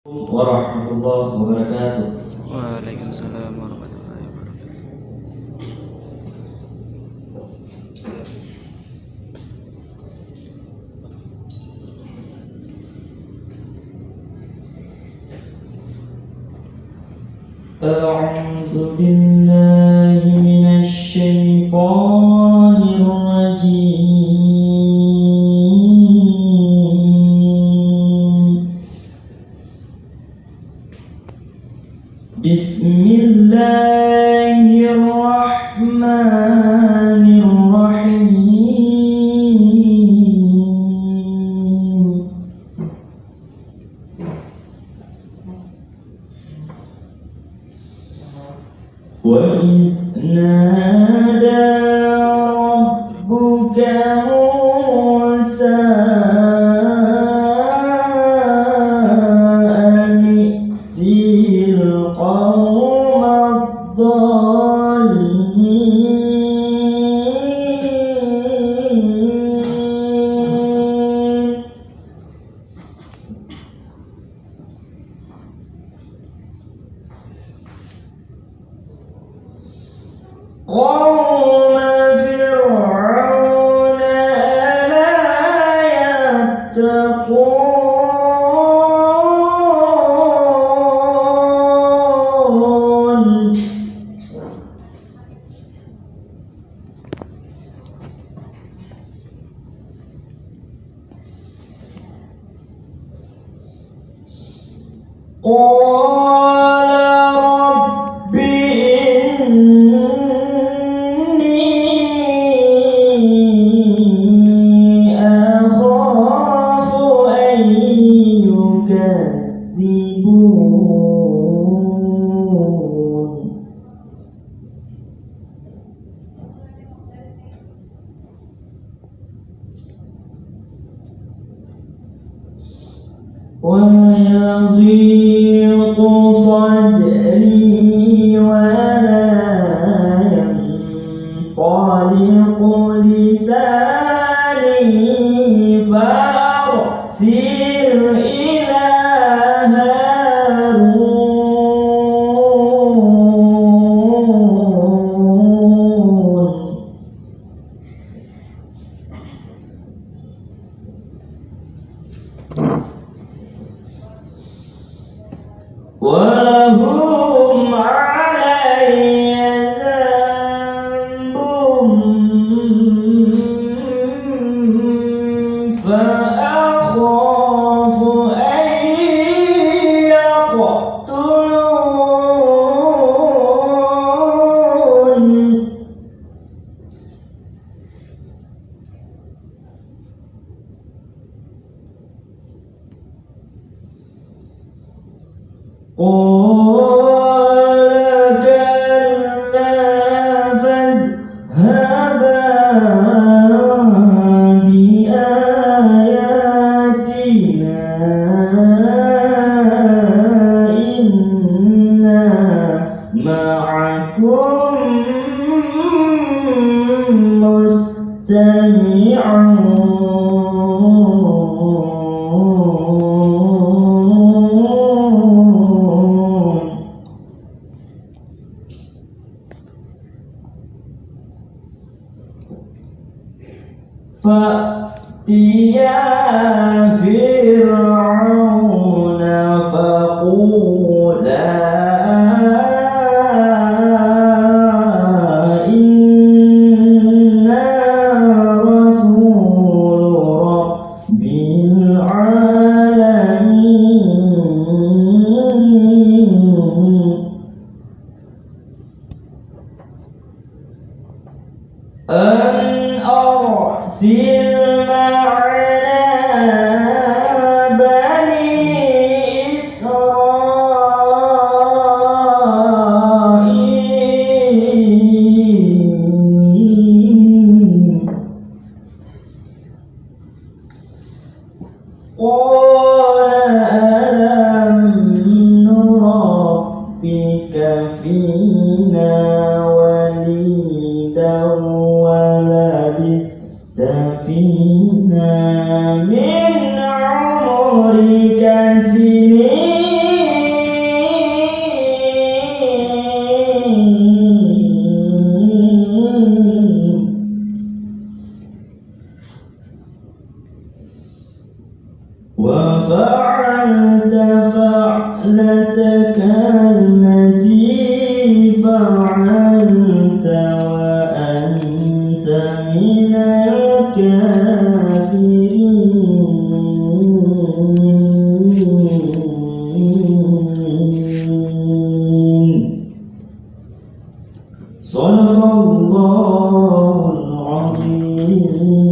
Warahmatullahi wabarakatuh. Waalaikumsalam warahmatullahi wabarakatuh. A'udzu billahi minasy syaithanir rajim. Bismillahirrahmanirrahim. وَإِذْ نَادَى رَبُّكَ مُوسَىٰ أَنِ ائْتِ الْقَوْمَ الضَّالِّينَ قوم فرعون ألا يتقون قال رب إني أخاف أن يكذبون ويضيق صدري ولا ينطلق لساني فأرسل إلى هارون ولهم علي ذنب فأخاف أن يقتلون قال كلا فاذهبا بآياتنا إنا معكم وفعلت فعلتك التي فعلت وأنت من الكافرين. صدق الله العظيم.